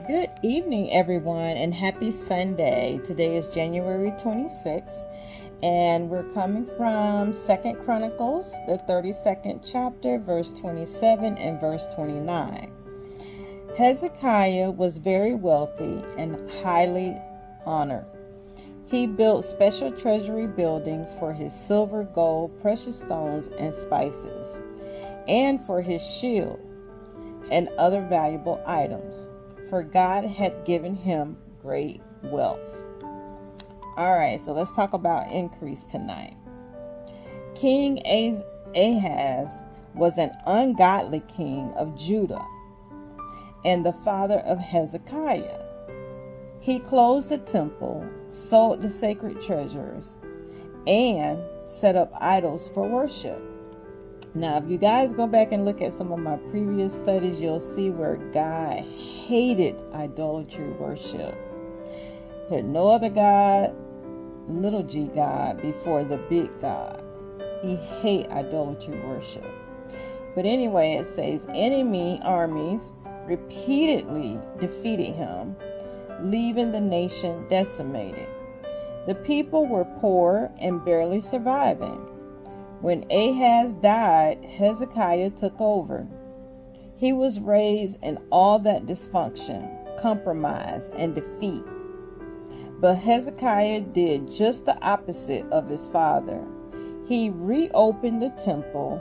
Good evening, everyone, and happy Sunday. Today is January 26th, and we're coming from 2nd Chronicles, the 32nd chapter, verse 27 and verse 29. Hezekiah was very wealthy and highly honored. He built special treasury buildings for his silver, gold, precious stones, and spices, and for his shield and other valuable items, for God had given him great wealth. All right, so let's talk about increase tonight. King Ahaz was an ungodly king of Judah and the father of Hezekiah. He closed the temple, sold the sacred treasures, and set up idols for worship. Now, if you guys go back and look at some of my previous studies, you'll see where God hated idolatry worship. Put no other God, little g God, before the big God. He hated idolatry worship. But anyway, it says enemy armies repeatedly defeated him, leaving the nation decimated. The people were poor and barely surviving. When Ahaz died, Hezekiah took over. He was raised in all that dysfunction, compromise, and defeat. But Hezekiah did just the opposite of his father. He reopened the temple,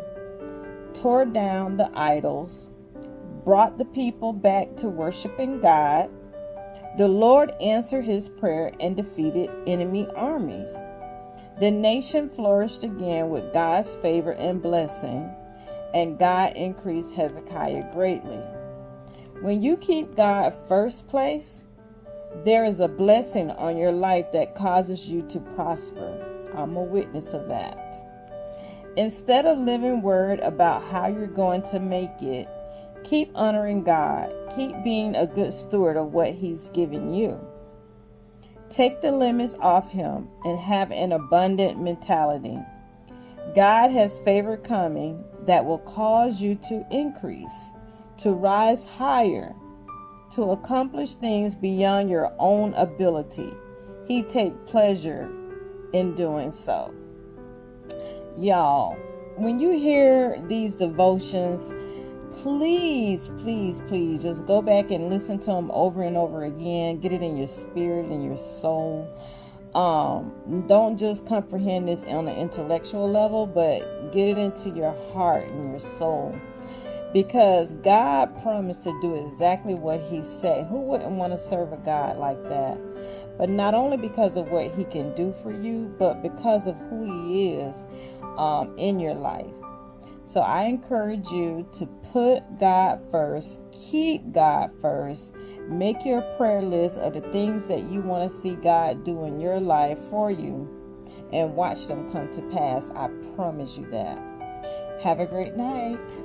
tore down the idols, brought the people back to worshiping God. The Lord answered his prayer and defeated enemy armies. The nation flourished again with God's favor and blessing, and God increased Hezekiah greatly. When you keep God first place, there is a blessing on your life that causes you to prosper. I'm a witness of that. Instead of living worried about how you're going to make it, keep honoring God. Keep being a good steward of what He's given you. Take the limits off Him and have an abundant mentality. God has favor coming that will cause you to increase, to rise higher, to accomplish things beyond your own ability. He takes pleasure in doing so. Y'all, when you hear these devotions, please just go back and listen to them over and over again. Get it in your spirit and your soul. Don't just comprehend this on an intellectual level, but get it into your heart and your soul, because God promised to do exactly what He said. Who wouldn't want to serve a God like that? But not only because of what He can do for you, but because of who He is in your life. So I encourage you to put God first, keep God first, make your prayer list of the things that you want to see God do in your life for you, and watch them come to pass. I promise you that. Have a great night.